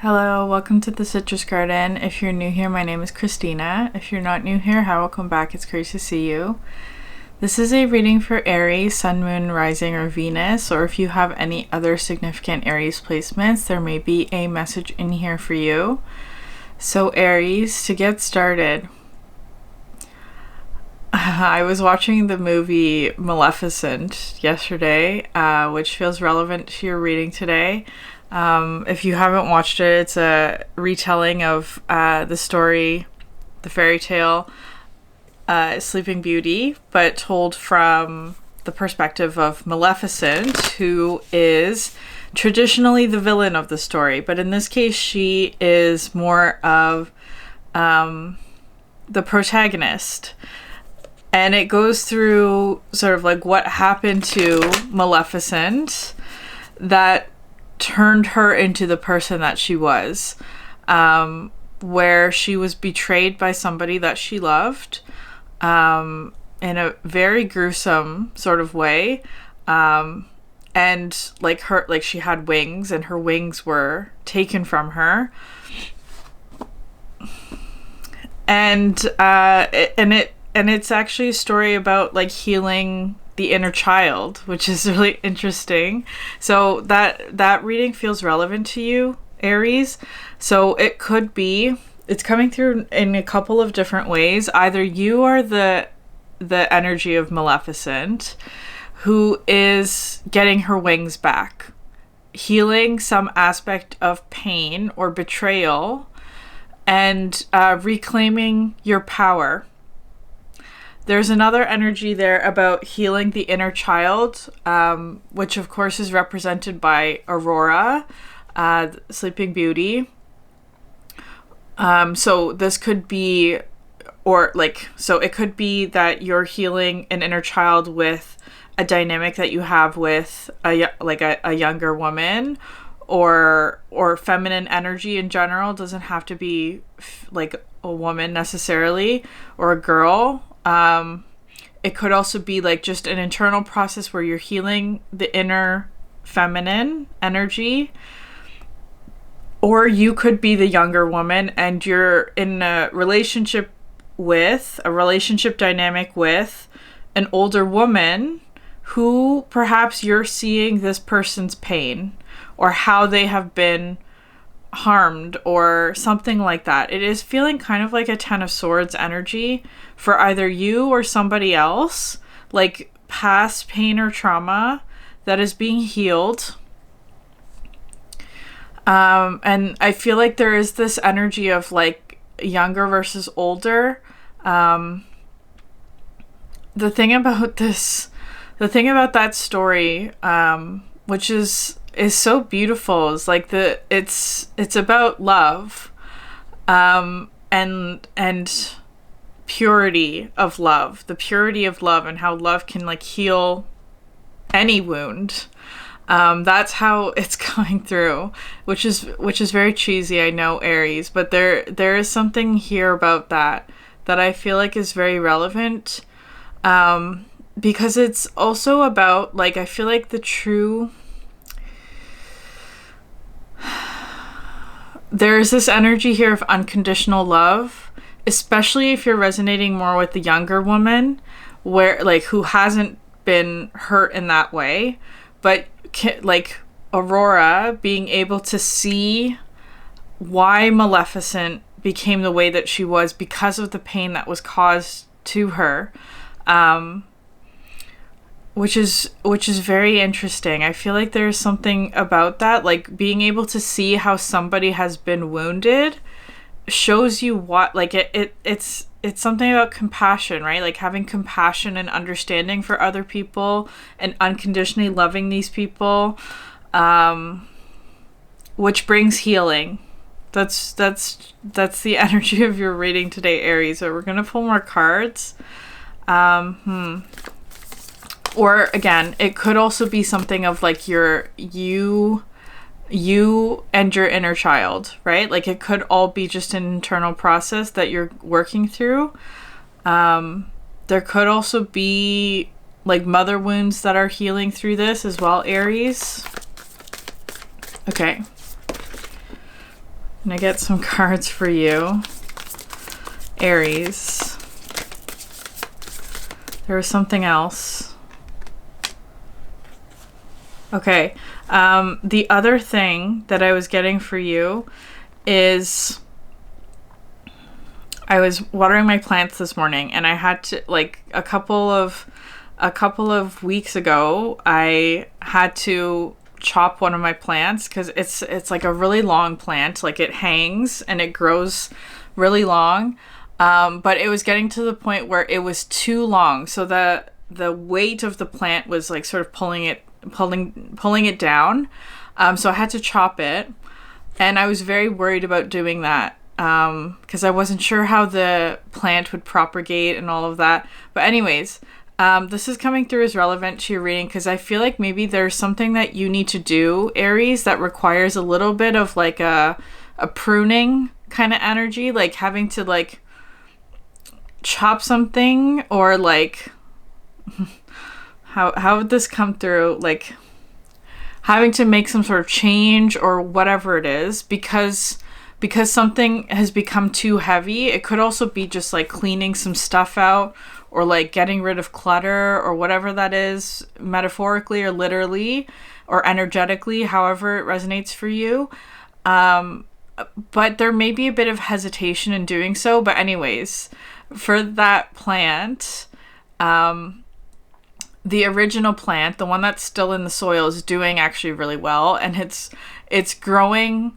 Hello, welcome to the Citrus Garden. If you're new here, my name is Christina. If you're not new here, hi, welcome back. It's great to see you. This is a reading for Aries, Sun, Moon, Rising, or Venus, or if you have any other significant Aries placements, there may be a message in here for you. So Aries, to get started, I was watching the movie Maleficent yesterday, which feels relevant to your reading today. If you haven't watched it, it's a retelling of the story, the fairy tale, Sleeping Beauty, but told from the perspective of Maleficent, who is traditionally the villain of the story. But in this case, she is more of the protagonist. And it goes through sort of like what happened to Maleficent that turned her into the person that she was, where she was betrayed by somebody that she loved in a very gruesome sort of way, and like she had wings and her wings were taken from her, and it's actually a story about like healing the inner child, which is really interesting. So that reading feels relevant to you, Aries. So it could be, it's coming through in a couple of different ways. Either you are the energy of Maleficent, who is getting her wings back, healing some aspect of pain or betrayal, and reclaiming your power. There's another energy there about healing the inner child, which of course is represented by Aurora, Sleeping Beauty. So this could be, it could be that you're healing an inner child with a dynamic that you have with a younger woman, or feminine energy in general. It doesn't have to be like a woman necessarily, or a girl. It could also be like just an internal process where you're healing the inner feminine energy, or you could be the younger woman and you're in a relationship dynamic with an older woman who perhaps you're seeing this person's pain or how they have been harmed or something like that. It is feeling kind of like a Ten of Swords energy for either you or somebody else, like past pain or trauma that is being healed. And I feel like there is this energy of like younger versus older. The thing about that story, which is so beautiful, is like it's about love, and purity of love, the purity of love, and how love can like heal any wound. That's how it's going through, which is very cheesy, I know, Aries, but there is something here about that I feel like is very relevant, because it's also about like, I feel like there's this energy here of unconditional love, especially if you're resonating more with the younger woman, where like who hasn't been hurt in that way, but like Aurora being able to see why Maleficent became the way that she was because of the pain that was caused to her, which is very interesting. I feel like there's something about that, like being able to see how somebody has been wounded shows you what, like it's something about compassion, right? Like having compassion and understanding for other people and unconditionally loving these people, which brings healing. That's the energy of your reading today, Aries. So we're gonna pull more cards. Or again, it could also be something of like you and your inner child, right? Like it could all be just an internal process that you're working through. There could also be like mother wounds that are healing through this as well, Aries. Okay. And I get some cards for you, Aries. There was something else. Okay. The other thing that I was getting for you is I was watering my plants this morning, and I had to, like, a couple of weeks ago, I had to chop one of my plants because it's like a really long plant. Like, it hangs and it grows really long, but it was getting to the point where it was too long, so the weight of the plant was like sort of pulling it down. So I had to chop it, and I was very worried about doing that because I wasn't sure how the plant would propagate and all of that. But anyways, this is coming through as relevant to your reading because I feel like maybe there's something that you need to do, Aries, that requires a little bit of like a pruning kind of energy, like having to like chop something, or like how would this come through, like having to make some sort of change or whatever it is because something has become too heavy. It could also be just like cleaning some stuff out, or like getting rid of clutter, or whatever that is, metaphorically or literally or energetically, however it resonates for you. But there may be a bit of hesitation in doing so. But anyways, for that plant, the original plant, the one that's still in the soil, is doing actually really well, and it's growing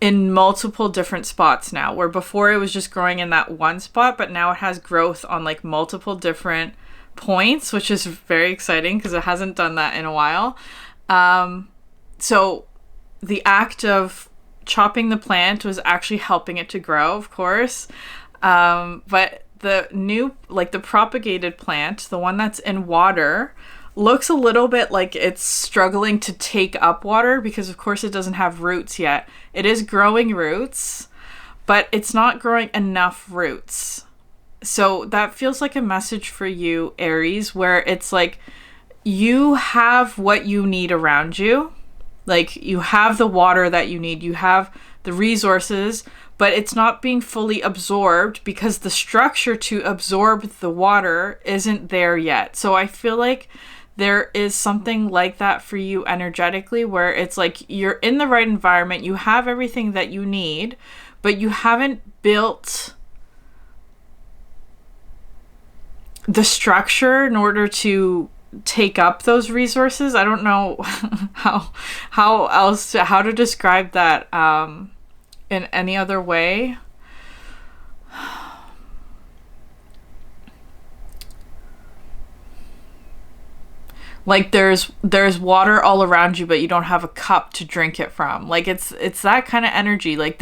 in multiple different spots now, where before it was just growing in that one spot, but now it has growth on like multiple different points, which is very exciting because it hasn't done that in a while. So the act of chopping the plant was actually helping it to grow, of course. But the new, like the propagated plant, the one that's in water, looks a little bit like it's struggling to take up water because of course it doesn't have roots yet. It is growing roots, but it's not growing enough roots. So that feels like a message for you, Aries, where it's like you have what you need around you. Like, you have the water that you need, you have the resources, but it's not being fully absorbed because the structure to absorb the water isn't there yet. So I feel like there is something like that for you energetically, where it's like you're in the right environment, you have everything that you need, but you haven't built the structure in order to take up those resources. I don't know how to describe that in any other way. Like there's water all around you, but you don't have a cup to drink it from. Like it's that kind of energy. Like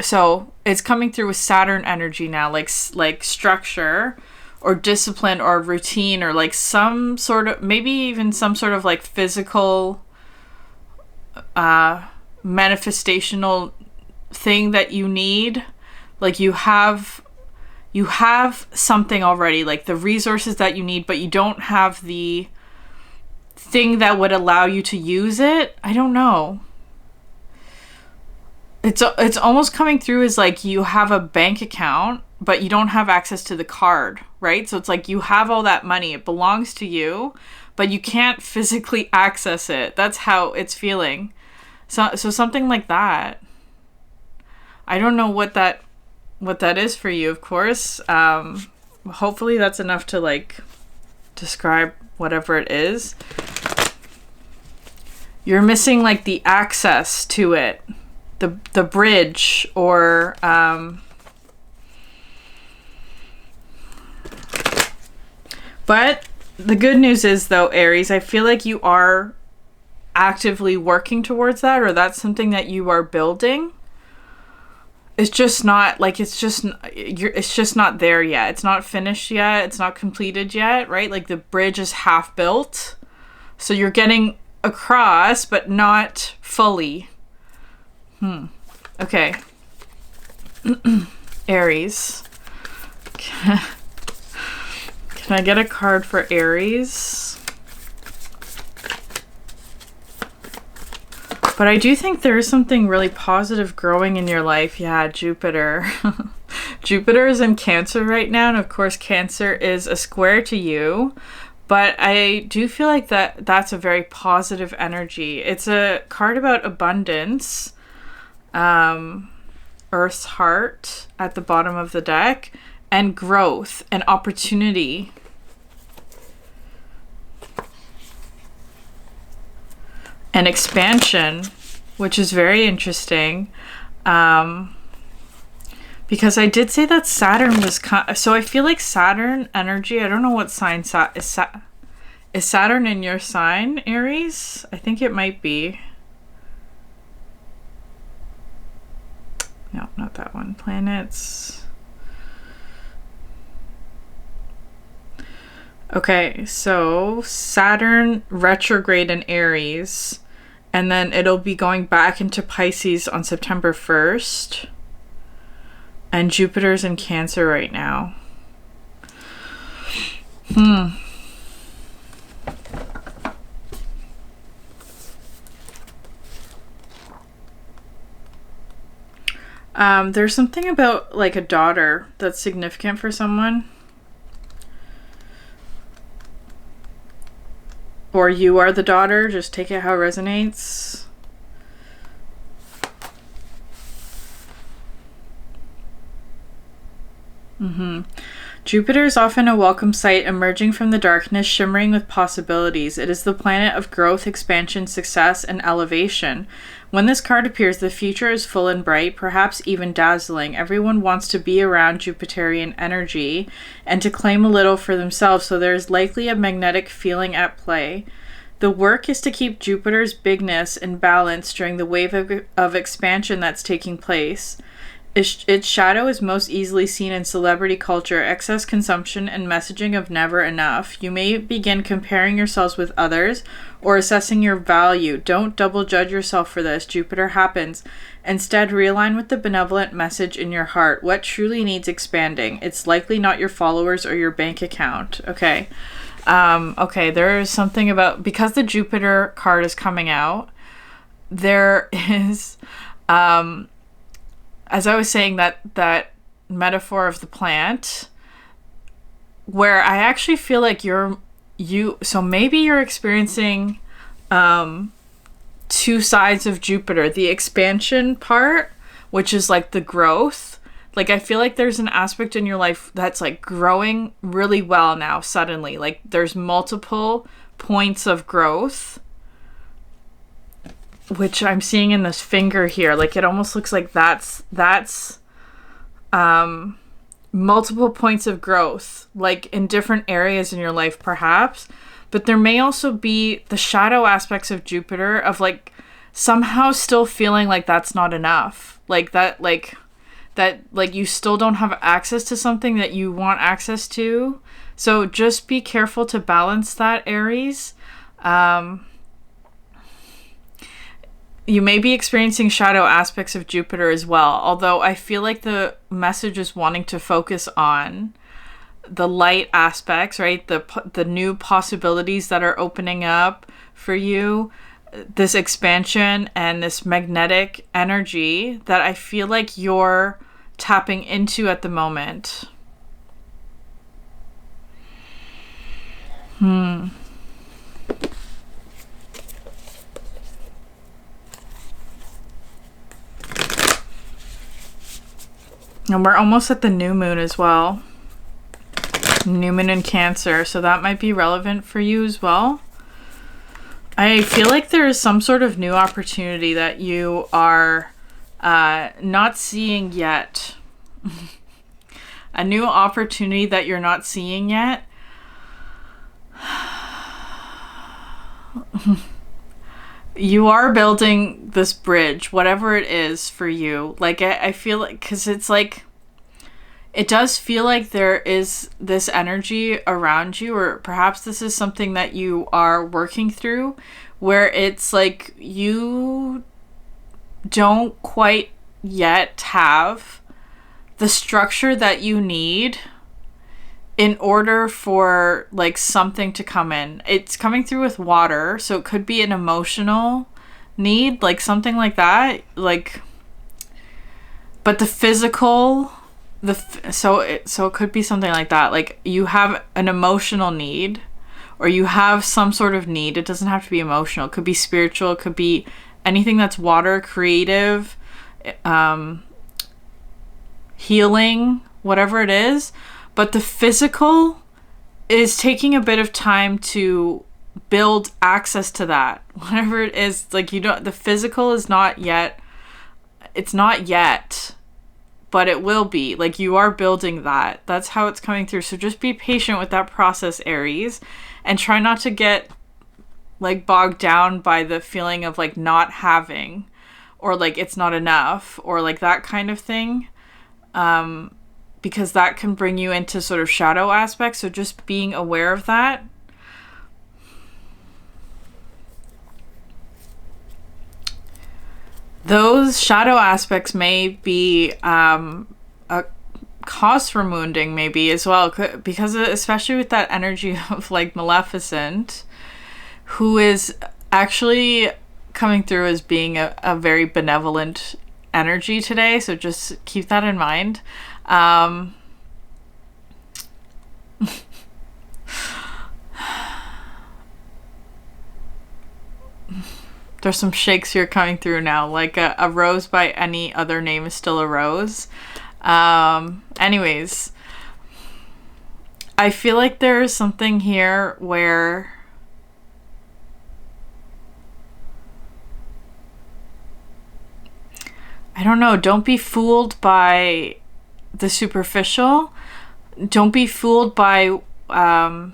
so it's coming through with Saturn energy now, like structure or discipline or routine, or like some sort of, maybe even some sort of like physical manifestational thing that you need. Like you have something already, like the resources that you need, but you don't have the thing that would allow you to use it. I don't know. It's almost coming through as like you have a bank account, but you don't have access to the card, right? So it's like you have all that money, it belongs to you, but you can't physically access it. That's how it's feeling. So something like that. I don't know what that is for you, of course. Hopefully that's enough to like describe whatever it is. You're missing like the access to it, the bridge, or but the good news is, though, Aries, I feel like you are actively working towards that, or that's something that you are building. It's just not like, it's just not there yet. It's not finished yet. It's not completed yet, right? Like the bridge is half built. So you're getting across, but not fully. Okay. Aries. Can I get a card for Aries? But I do think there is something really positive growing in your life. Yeah, Jupiter. Jupiter is in Cancer right now, and of course Cancer is a square to you. But I do feel like that's a very positive energy. It's a card about abundance. Earth's heart at the bottom of the deck, and growth and opportunity. And expansion, which is very interesting. Because I did say that Saturn was... so I feel like Saturn energy... I don't know what sign... is Saturn in your sign, Aries? I think it might be. No, not that one. Planets. Okay, so Saturn retrograde in Aries. And then it'll be going back into Pisces on September 1st. And Jupiter's in Cancer right now. There's something about like a daughter that's significant for someone. Or you are the daughter, just take it how it resonates. Jupiter is often a welcome sight emerging from the darkness, shimmering with possibilities. It is the planet of growth, expansion, success, and elevation. When this card appears, the future is full and bright, perhaps even dazzling. Everyone wants to be around Jupiterian energy and to claim a little for themselves, so there is likely a magnetic feeling at play. The work is to keep Jupiter's bigness in balance during the wave of expansion that's taking place. Its shadow is most easily seen in celebrity culture, excess consumption, and messaging of never enough. You may begin comparing yourselves with others or assessing your value. Don't double judge yourself for this. Jupiter happens. Instead, realign with the benevolent message in your heart. What truly needs expanding? It's likely not your followers or your bank account. Okay. Okay, there is something about... because the Jupiter card is coming out, there is... as I was saying, that metaphor of the plant, where I actually feel like so maybe you're experiencing two sides of Jupiter. The expansion part, which is like the growth. Like, I feel like there's an aspect in your life that's like growing really well now, suddenly. Like, there's multiple points of growth, which I'm seeing in this finger here. Like, it almost looks like that's multiple points of growth, like in different areas in your life, perhaps. But there may also be the shadow aspects of Jupiter of like somehow still feeling like that's not enough. Like that you still don't have access to something that you want access to. So just be careful to balance that, Aries. You may be experiencing shadow aspects of Jupiter as well, although I feel like the message is wanting to focus on the light aspects, right? The new possibilities that are opening up for you, this expansion and this magnetic energy that I feel like you're tapping into at the moment. And we're almost at the new moon as well. New moon in Cancer, so that might be relevant for you as well. I feel like there is some sort of new opportunity that you are not seeing yet. A new opportunity that you're not seeing yet. You are building this bridge, whatever it is for you. Like, I feel like, because it's like, it does feel like there is this energy around you, or perhaps this is something that you are working through, where it's like you don't quite yet have the structure that you need in order for like something to come in. It's coming through with water, so it could be an emotional need, like something like that, like, but the physical, so it could be something like that, like you have an emotional need, or you have some sort of need. It doesn't have to be emotional. It could be spiritual. It could be anything that's water, creative, healing, whatever it is. But the physical is taking a bit of time to build access to that. Whatever it is, like, you don't, the physical is not yet, it's not yet, but it will be. Like, you are building that. That's how it's coming through. So just be patient with that process, Aries, and try not to get like bogged down by the feeling of like not having, or like it's not enough, or like that kind of thing. Because that can bring you into sort of shadow aspects. So just being aware of that. Those shadow aspects may be a cause for wounding, maybe as well, because especially with that energy of like Maleficent, who is actually coming through as being a very benevolent energy today. So just keep that in mind. There's some shakes here coming through now. Like a rose by any other name is still a rose. Anyways, I feel like there's something here where I don't know, don't be fooled by the superficial. Don't be fooled by a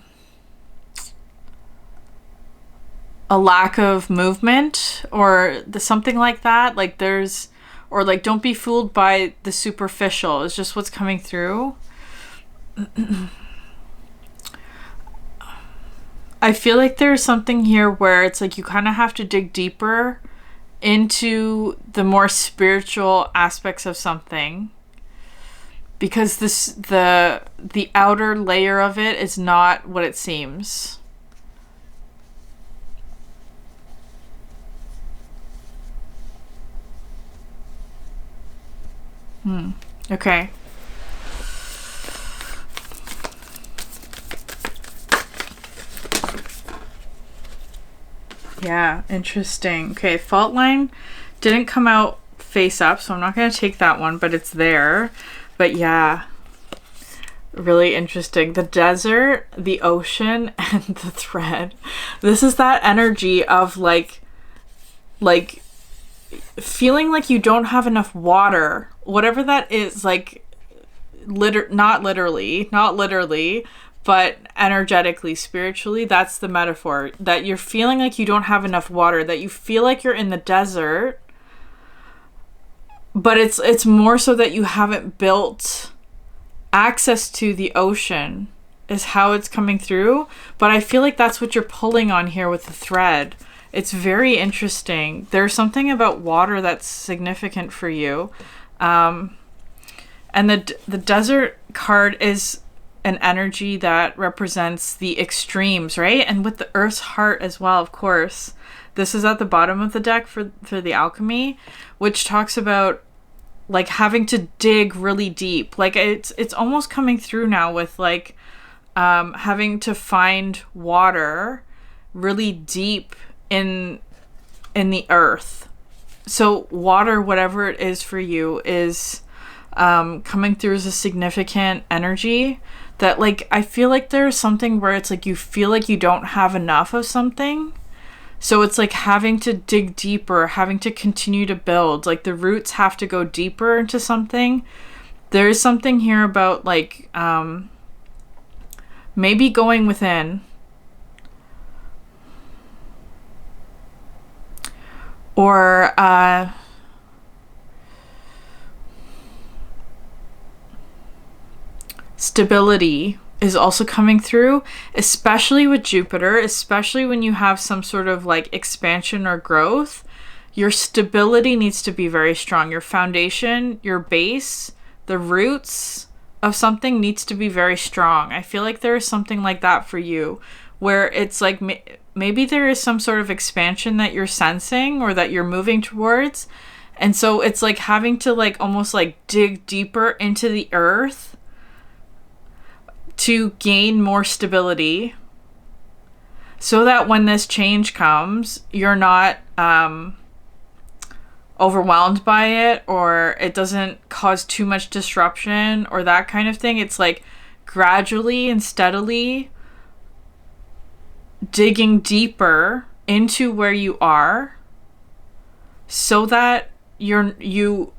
lack of movement, or something like that. Like there's, or like, don't be fooled by the superficial. It's just what's coming through. I feel like there's something here where it's like you kind of have to dig deeper into the more spiritual aspects of something, because the outer layer of it is not what it seems. Okay. Yeah, interesting. Okay, fault line didn't come out face up, so I'm not going to take that one, but it's there. But yeah, really interesting. The desert, the ocean, and the thread. This is that energy of like feeling like you don't have enough water, whatever that is, like not literally, but energetically, spiritually. That's the metaphor, that you're feeling like you don't have enough water, that you feel like you're in the desert, but it's more so that you haven't built access to the ocean, is how it's coming through. But I feel like that's what you're pulling on here with the thread. It's very interesting. There's something about water that's significant for you. And the desert card is an energy that represents the extremes, right? And with the Earth's heart as well, of course. This is at the bottom of the deck for the Alchemy, which talks about like having to dig really deep. Like it's almost coming through now with like having to find water really deep in the earth. So water, whatever it is for you, is coming through as a significant energy. That like, I feel like there's something where it's like you feel like you don't have enough of something, so it's like having to dig deeper, having to continue to build. Like the roots have to go deeper into something. There's something here about like maybe going within, or stability is also coming through, especially with Jupiter, especially when you have some sort of like expansion or growth. Your stability needs to be very strong. Your foundation, your base, the roots of something needs to be very strong. I feel like there is something like that for you, where it's like maybe there is some sort of expansion that you're sensing or that you're moving towards. And so it's like having to like almost like dig deeper into the earth to gain more stability, so that when this change comes, you're not overwhelmed by it, or it doesn't cause too much disruption or that kind of thing. It's like gradually and steadily digging deeper into where you are so that you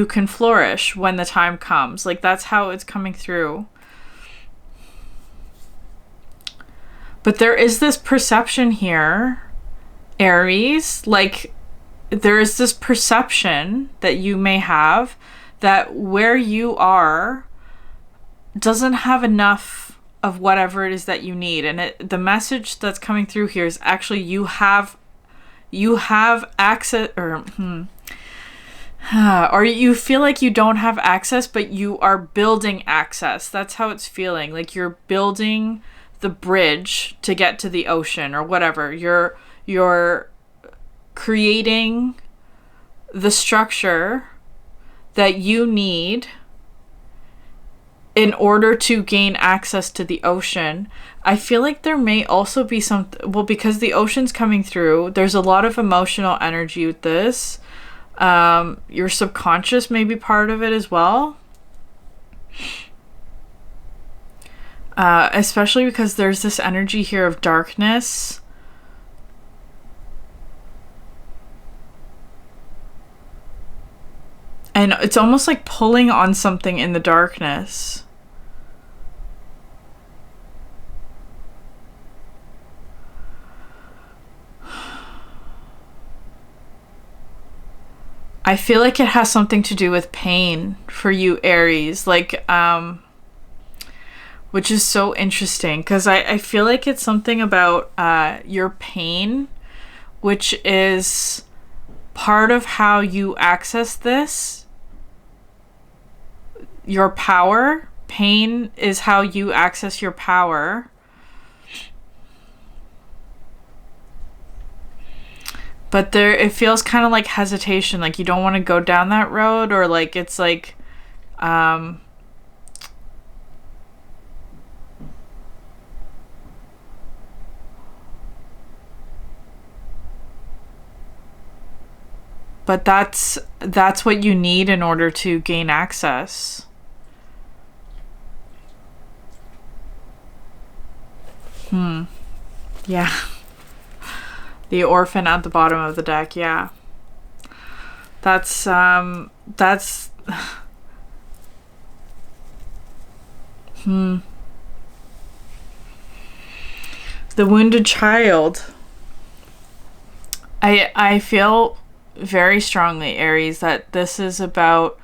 can flourish when the time comes. Like, that's how it's coming through. But there is this perception here, Aries, like there is this perception that you may have that where you are doesn't have enough of whatever it is that you need. And the message that's coming through here is actually you have access, or you feel like you don't have access, but you are building access. That's how it's feeling. Like you're building the bridge to get to the ocean or whatever. You're creating the structure that you need in order to gain access to the ocean. I feel like there may also be because the ocean's coming through, there's a lot of emotional energy with this. Your subconscious may be part of it as well. Especially because there's this energy here of darkness. And it's almost like pulling on something in the darkness. I feel like it has something to do with pain for you, Aries. Like, which is so interesting because I feel like it's something about your pain, which is part of how you access this. Your power. Pain is how you access your power. But it feels kind of like hesitation, like you don't want to go down that road, or like it's like but that's what you need in order to gain access. Yeah. The orphan at the bottom of the deck, yeah. That's the wounded child. I feel very strongly, Aries, that this is about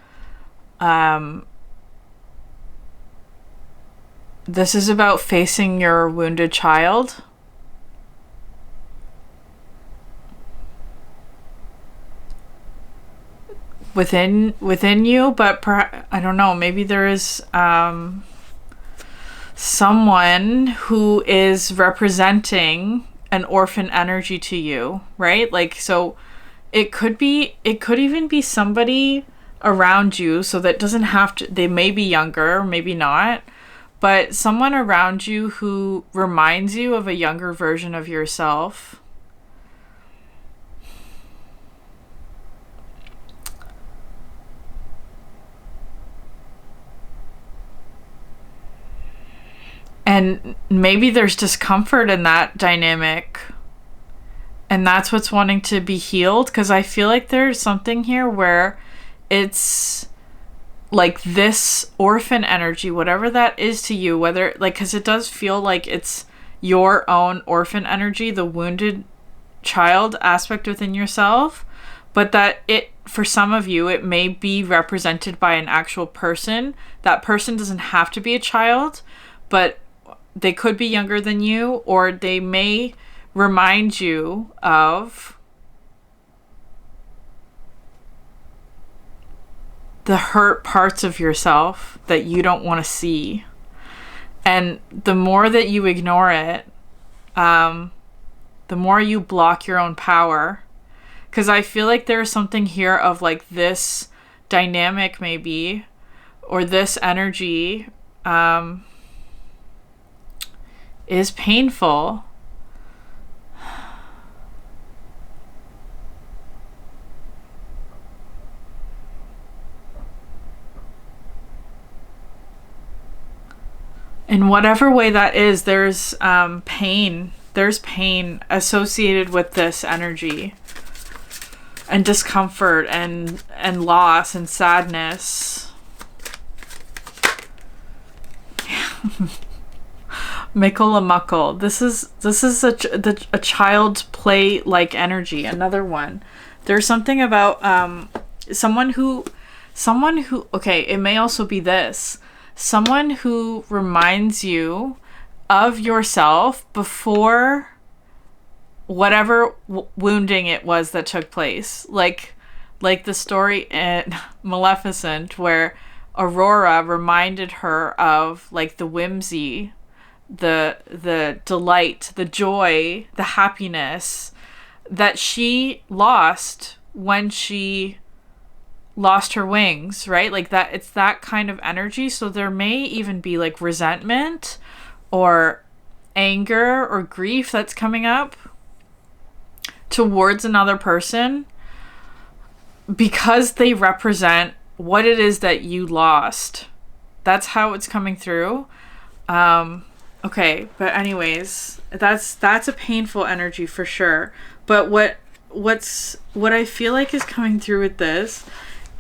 facing your wounded child. Within you, but I don't know, maybe there is someone who is representing an orphan energy to you, right? Like, so it could even be somebody around you, so that doesn't have to, they may be younger, maybe not, but someone around you who reminds you of a younger version of yourself. And maybe there's discomfort in that dynamic. And that's what's wanting to be healed. Because I feel like there's something here where it's like this orphan energy, whatever that is to you, whether, like, because it does feel like it's your own orphan energy, the wounded child aspect within yourself. But that for some of you, it may be represented by an actual person. That person doesn't have to be a child, but they could be younger than you, or they may remind you of the hurt parts of yourself that you don't want to see. And the more that you ignore it, the more you block your own power. Because I feel like there's something here of like this dynamic maybe, or this energy is painful. In whatever way that is, there's pain. There's pain associated with this energy. And discomfort and loss and sadness. Mikkel Muckle. This is a child's play like energy. Another one. There's something about someone who okay, it may also be this. Someone who reminds you of yourself before whatever wounding it was that took place. Like the story in Maleficent where Aurora reminded her of like the whimsy, the delight, the joy, the happiness that she lost when she lost her wings, right? Like that, it's that kind of energy. So there may even be like resentment or anger or grief that's coming up towards another person because they represent what it is that you lost. That's how it's coming through. Okay, but anyways, that's a painful energy for sure. But what I feel like is coming through with this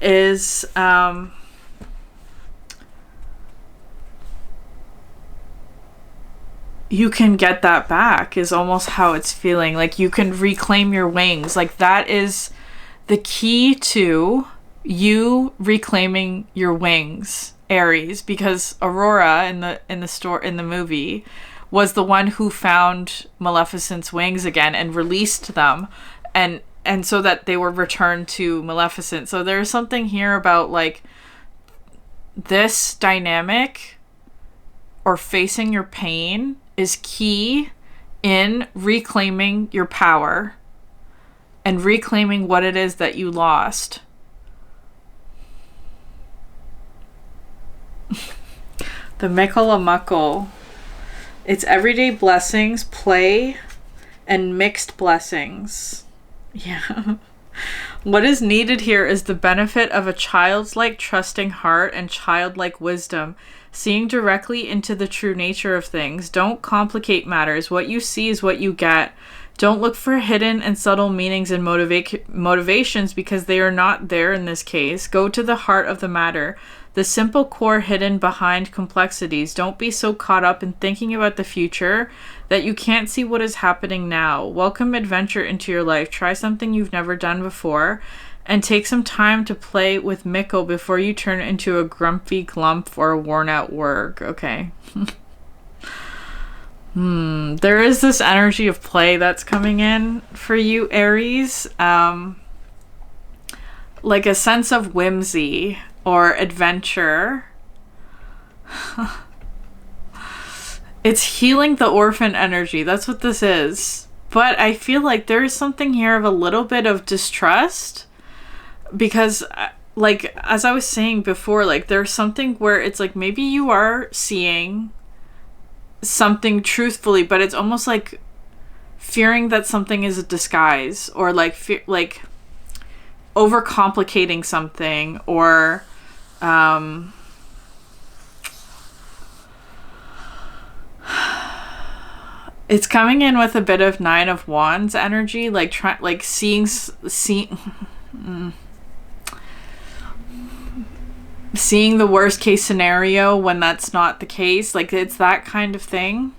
is you can get that back is almost how it's feeling. Like you can reclaim your wings. Like that is the key to you reclaiming your wings, Aries, because Aurora in the movie was the one who found Maleficent's wings again and released them, and so that they were returned to Maleficent. So there's something here about like this dynamic or facing your pain is key in reclaiming your power and reclaiming what it is that you lost. The Mekalamuckle. It's everyday blessings, play, and mixed blessings. Yeah. What is needed here is the benefit of a childlike trusting heart and childlike wisdom, seeing directly into the true nature of things. Don't complicate matters. What you see is what you get. Don't look for hidden and subtle meanings and motivations because they are not there in this case. Go to the heart of the matter, the simple core hidden behind complexities. Don't be so caught up in thinking about the future that you can't see what is happening now. Welcome adventure into your life. Try something you've never done before and take some time to play with Mikkel before you turn into a grumpy glump or a worn out work. Okay. There is this energy of play that's coming in for you, Aries. Like a sense of whimsy or adventure. It's healing the orphan energy. That's what this is. But I feel like there is something here of a little bit of distrust because, like, as I was saying before, like, there's something where it's like maybe you are seeing something truthfully, but it's almost like fearing that something is a disguise or like overcomplicating something or it's coming in with a bit of Nine of Wands energy, like seeing the worst case scenario when that's not the case. Like it's that kind of thing.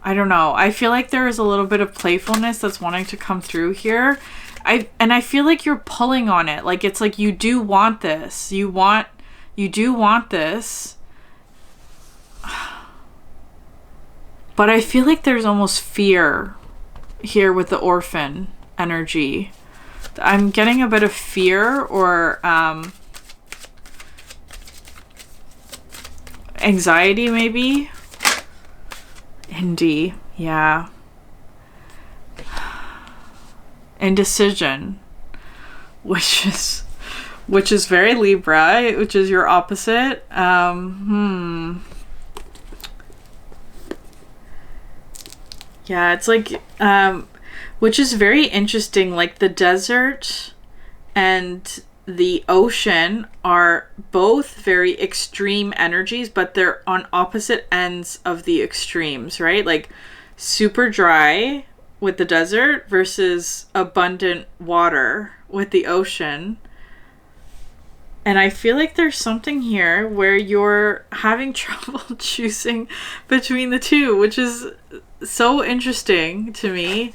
I don't know. I feel like there is a little bit of playfulness that's wanting to come through here. I feel like you're pulling on it. Like it's like you do want this. You do want this. But I feel like there's almost fear here with the orphan energy. I'm getting a bit of fear or anxiety maybe. Indeed. Yeah. Indecision, which is very Libra, which is your opposite. Yeah, it's like which is very interesting. Like the desert and the ocean are both very extreme energies, but they're on opposite ends of the extremes, right? Like super dry with the desert versus abundant water with the ocean. And I feel like there's something here where you're having trouble choosing between the two, which is so interesting to me.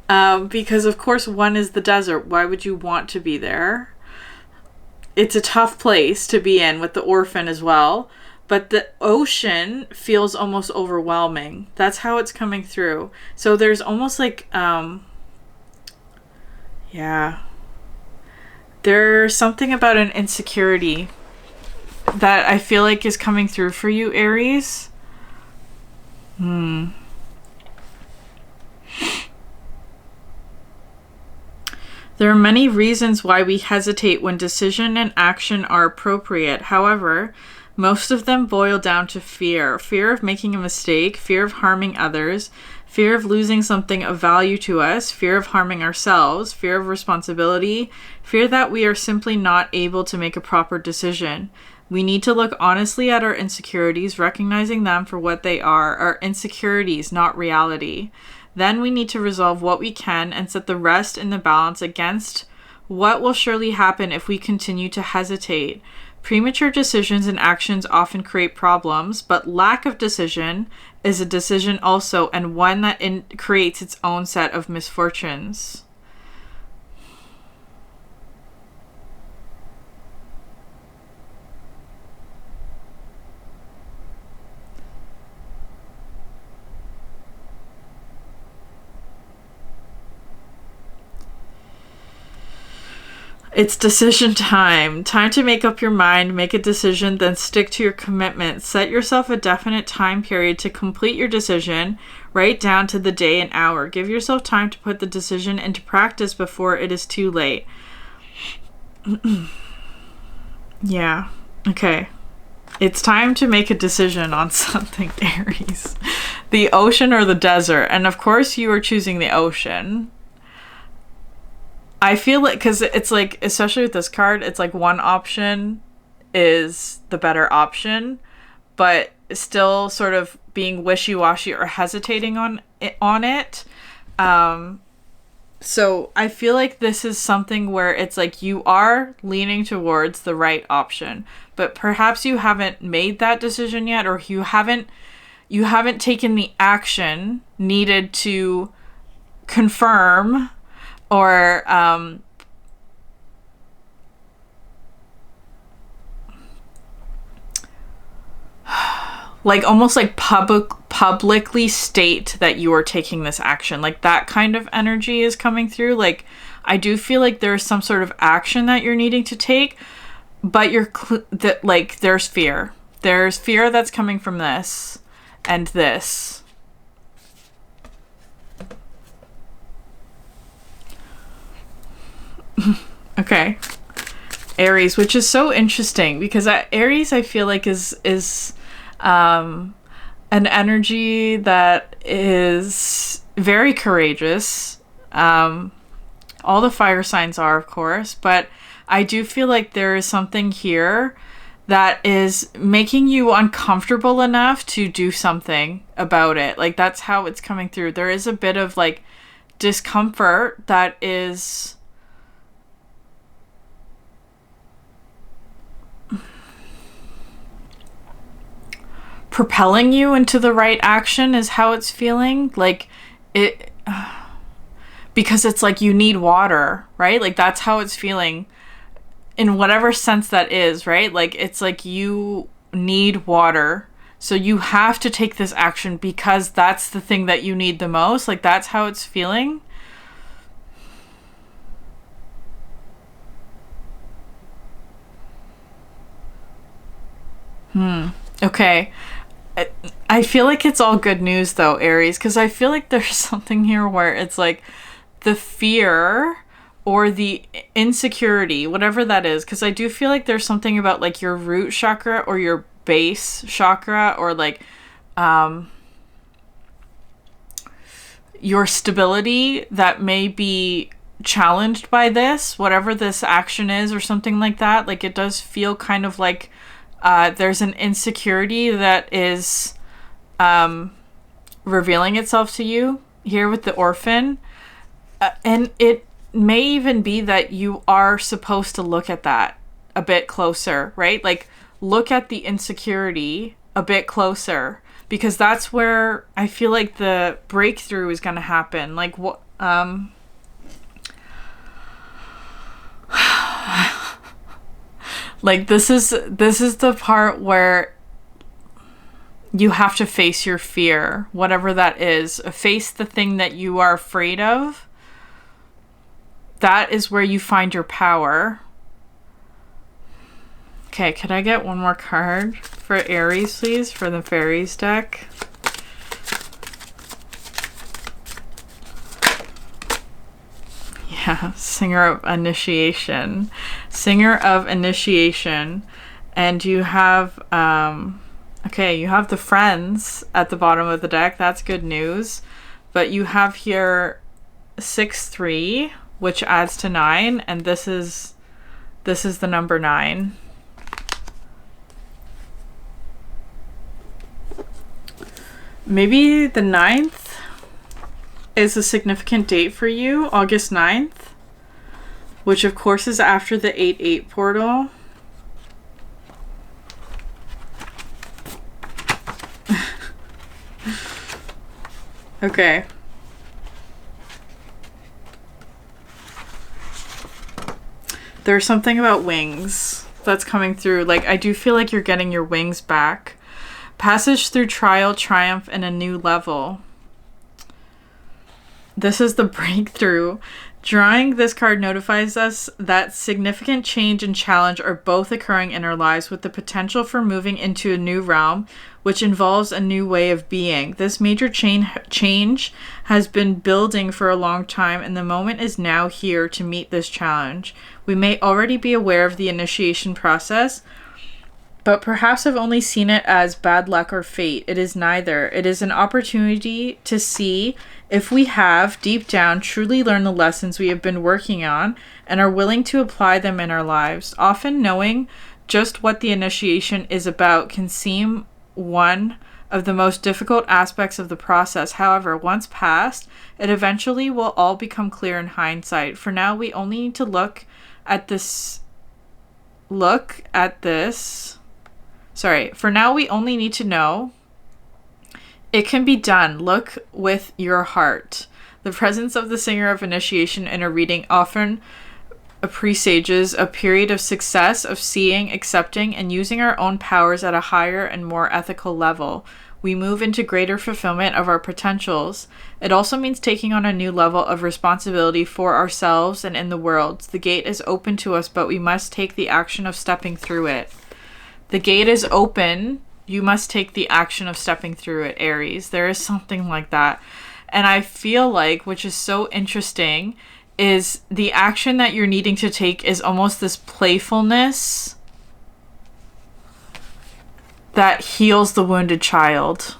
Because of course one is the desert. Why would you want to be there? It's a tough place to be in with the orphan as well. But the ocean feels almost overwhelming. That's how it's coming through. So there's almost like, yeah. There's something about an insecurity that I feel like is coming through for you, Aries. There are many reasons why we hesitate when decision and action are appropriate. However, most of them boil down to fear. Fear of making a mistake, fear of harming others, fear of losing something of value to us, fear of harming ourselves, fear of responsibility, fear that we are simply not able to make a proper decision. We need to look honestly at our insecurities, recognizing them for what they are, our insecurities, not reality. Then we need to resolve what we can and set the rest in the balance against what will surely happen if we continue to hesitate. Premature decisions and actions often create problems, but lack of decision is a decision also, and one that creates its own set of misfortunes. It's decision time. Time to make up your mind, make a decision, then stick to your commitment. Set yourself a definite time period to complete your decision, right down to the day and hour. Give yourself time to put the decision into practice before it is too late. Yeah. Okay. It's time to make a decision on something, Aries. The ocean or the desert. And of course you are choosing the ocean. I feel like, because it's like, especially with this card, it's like one option is the better option, but still sort of being wishy-washy or hesitating on it. So I feel like this is something where it's like you are leaning towards the right option, but perhaps you haven't made that decision yet, or you haven't taken the action needed to confirm or like almost like publicly state that you are taking this action. Like that kind of energy is coming through. Like I do feel like there's some sort of action that you're needing to take, but like there's fear. There's fear that's coming from this and this. Okay. Aries, which is so interesting because Aries I feel like is an energy that is very courageous. All the fire signs are, of course, but I do feel like there is something here that is making you uncomfortable enough to do something about it. Like that's how it's coming through. There is a bit of like discomfort that is propelling you into the right action is how it's feeling. Like it, because it's like you need water, right? Like that's how it's feeling in whatever sense that is, right? Like it's like you need water, so you have to take this action because that's the thing that you need the most. Like that's how it's feeling. Okay. I feel like it's all good news though, Aries, because I feel like there's something here where it's like the fear or the insecurity, whatever that is, because I do feel like there's something about like your root chakra or your base chakra or like your stability that may be challenged by this, whatever this action is or something like that. Like it does feel kind of like there's an insecurity that is revealing itself to you here with the orphan. And it may even be that you are supposed to look at that a bit closer, right? Like look at the insecurity a bit closer, because that's where I feel like the breakthrough is going to happen. Like what like this is the part where you have to face your fear, whatever that is. Face the thing that you are afraid of. That is where you find your power. Okay, can I get one more card for Aries, please, for the Faeries deck? Yeah, Singer of Initiation. Singer of Initiation. And you have, okay, you have the Friends at the bottom of the deck. That's good news. But you have here 6-3, which adds to 9, and this is the number 9. Maybe the 9th is a significant date for you, August 9th, which of course is after the 8-8 portal. Okay. There's something about wings that's coming through. Like, I do feel like you're getting your wings back. Passage through trial, triumph, and a new level. This is the breakthrough. Drawing this card notifies us that significant change and challenge are both occurring in our lives, with the potential for moving into a new realm, which involves a new way of being. This major change has been building for a long time, and the moment is now here to meet this challenge. We may already be aware of the initiation process, but perhaps have only seen it as bad luck or fate. It is neither. It is an opportunity to see if we have, deep down, truly learned the lessons we have been working on and are willing to apply them in our lives. Often knowing just what the initiation is about can seem one of the most difficult aspects of the process. However, once passed, it eventually will all become clear in hindsight. For now, we only need to look at this. For now, we only need to know it can be done. Look with your heart. The presence of the Singer of Initiation in a reading often presages a period of success, of seeing, accepting, and using our own powers at a higher and more ethical level. We move into greater fulfillment of our potentials. It also means taking on a new level of responsibility for ourselves and in the world. The gate is open to us, but we must take the action of stepping through it. The gate is open. You must take the action of stepping through it, Aries. There is something like that. And I feel like, which is so interesting, is the action that you're needing to take is almost this playfulness that heals the wounded child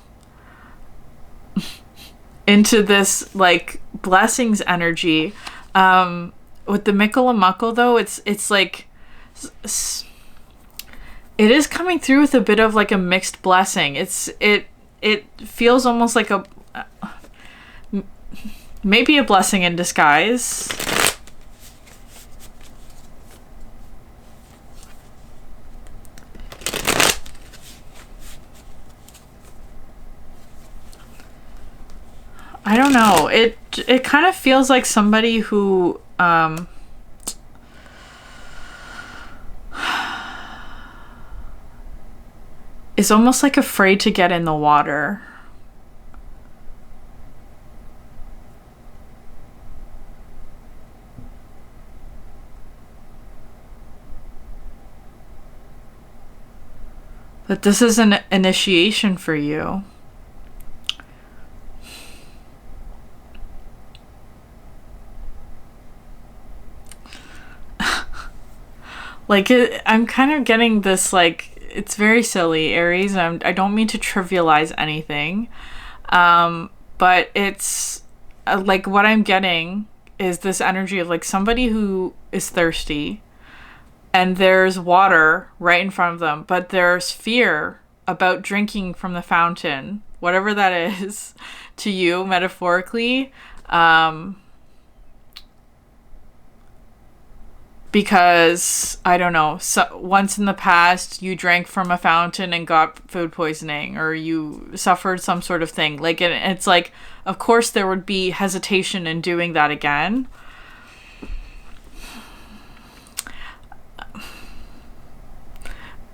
into this like blessings energy. With the Mikkalamuckle though, it's like it is coming through with a bit of like a mixed blessing. It feels almost like a maybe a blessing in disguise. I don't know. It kind of feels like somebody who is almost like afraid to get in the water. But this is an initiation for you. Like, I'm kind of getting this, like, it's very silly, Aries. I don't mean to trivialize anything. But it's, like, what I'm getting is this energy of, like, somebody who is thirsty. And there's water right in front of them. But there's fear about drinking from the fountain. Whatever that is to you, metaphorically. Because, I don't know, so once in the past you drank from a fountain and got food poisoning, or you suffered some sort of thing. Like, it's like, of course there would be hesitation in doing that again.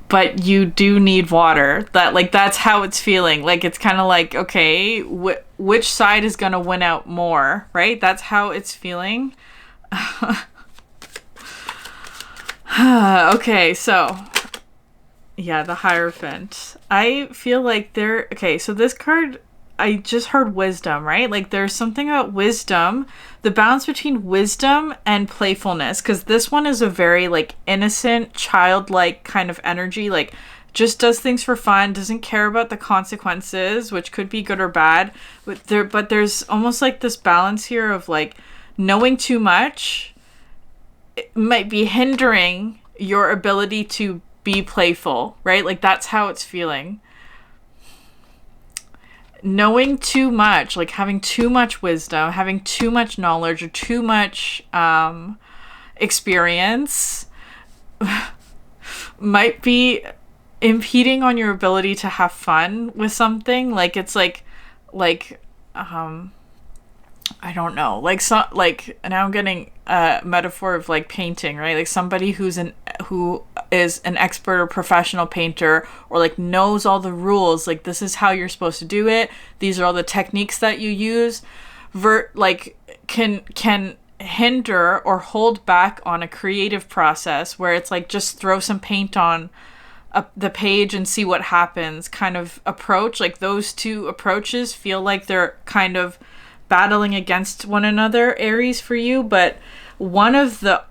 But you do need water. That's how it's feeling. Like, it's kind of like, okay, which side is going to win out more, right? That's how it's feeling. Okay, so yeah, the Hierophant. I feel like okay, so this card, I just heard wisdom, right? Like, there's something about wisdom, the balance between wisdom and playfulness, because this one is a very, like, innocent, childlike kind of energy, like, just does things for fun, doesn't care about the consequences, which could be good or bad, but there's almost like this balance here of, like, knowing too much might be hindering your ability to be playful, right? Like, that's how it's feeling. Knowing too much, like having too much wisdom, having too much knowledge, or too much experience might be impeding on your ability to have fun with something. Like, it's like I don't know, like, now I'm getting a metaphor of, like, painting, right? Like, somebody who is an expert or professional painter, or, like, knows all the rules, like, this is how you're supposed to do it, these are all the techniques that you use, can hinder or hold back on a creative process where it's like, just throw some paint on the page and see what happens kind of approach. Like, those two approaches feel like they're kind of battling against one another, Aries, for you. But one of the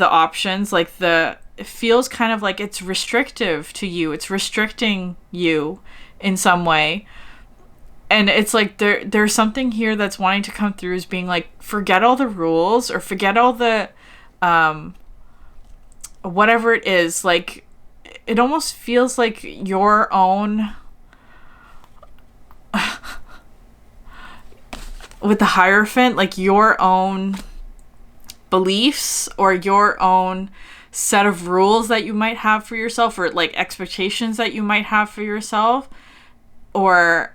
options, like, it feels kind of like it's restrictive to you, it's restricting you in some way, and it's like there's something here that's wanting to come through as being like, forget all the rules, or forget all the whatever it is. Like, it almost feels like your own with the Hierophant, like, your own beliefs, or your own set of rules that you might have for yourself, or, like, expectations that you might have for yourself, or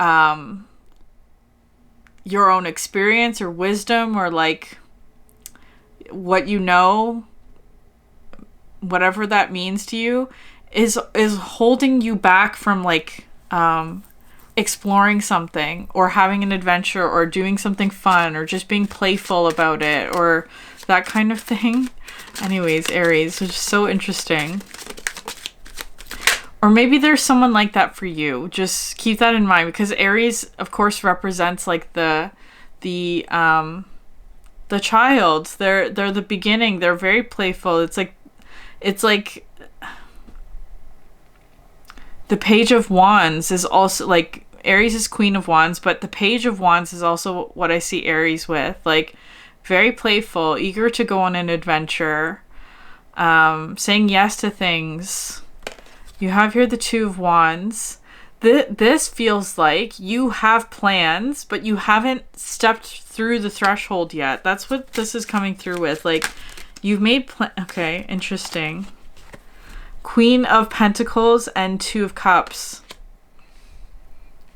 your own experience or wisdom, or, like, what you know, whatever that means to you, is holding you back from, like, exploring something, or having an adventure, or doing something fun, or just being playful about it, or that kind of thing. Anyways, Aries, which is so interesting. Or maybe there's someone like that for you. Just keep that in mind, because Aries, of course, represents, like, the child. They're the beginning. They're very playful. It's like the Page of Wands is also, like, Aries is Queen of Wands, but the Page of Wands is also what I see Aries with. Like, very playful, eager to go on an adventure, saying yes to things. You have here the Two of Wands. This feels like you have plans, but you haven't stepped through the threshold yet. That's what this is coming through with. Like, you've made okay, interesting. Queen of Pentacles and Two of Cups.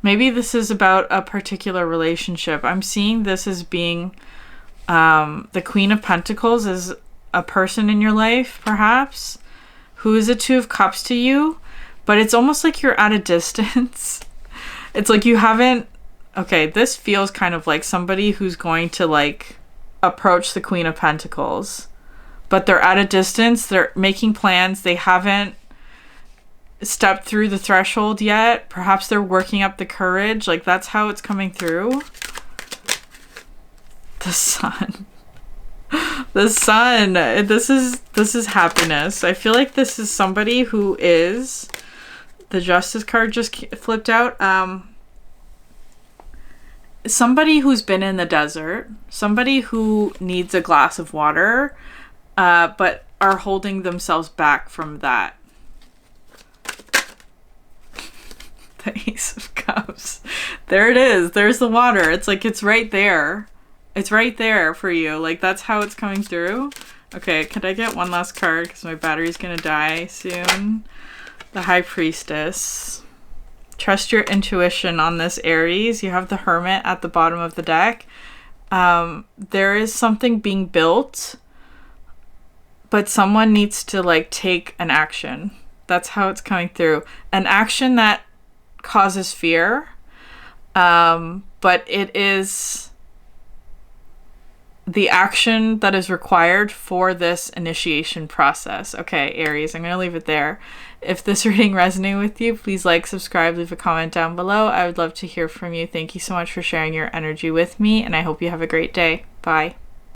Maybe this is about a particular relationship. I'm seeing this as being the Queen of Pentacles is a person in your life, perhaps, who is a Two of Cups to you, but it's almost like you're at a distance. It's like you haven't... Okay, this feels kind of like somebody who's going to, like, approach the Queen of Pentacles, but they're at a distance, they're making plans, they haven't stepped through the threshold yet. Perhaps they're working up the courage. Like, that's how it's coming through. The sun. The sun. This is happiness. I feel like this is somebody who is... The Justice card just flipped out. Somebody who's been in the desert. Somebody who needs a glass of water, but are holding themselves back from that. The Ace of Cups. There it is. There's the water. It's like, it's right there. It's right there for you. Like, that's how it's coming through. Okay, could I get one last card? Because my battery's gonna die soon. The High Priestess. Trust your intuition on this, Aries. You have the Hermit at the bottom of the deck. There is something being built, but someone needs to, like, take an action. That's how it's coming through. An action that causes fear, but it is the action that is required for this initiation process. Okay, Aries, I'm going to leave it there. If this reading resonated with you, please like, subscribe, leave a comment down below. I would love to hear from you. Thank you so much for sharing your energy with me, and I hope you have a great day. Bye.